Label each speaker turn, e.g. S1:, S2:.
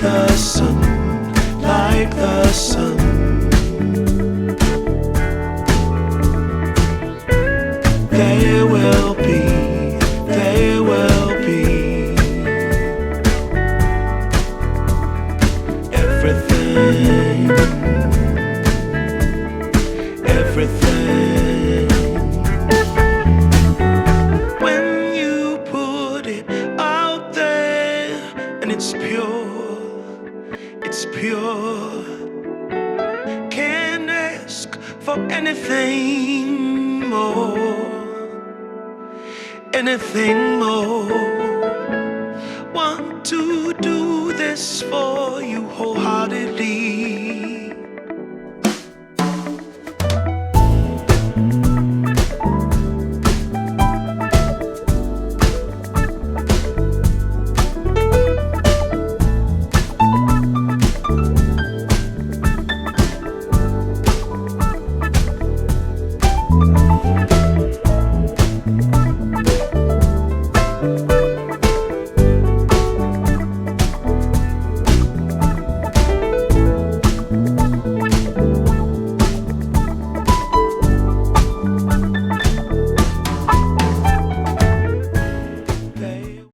S1: the sun, like the sun. There will be everything, everything. When you put it out there and it's pure, can't ask for anything more. Want to do this for you wholeheartedly.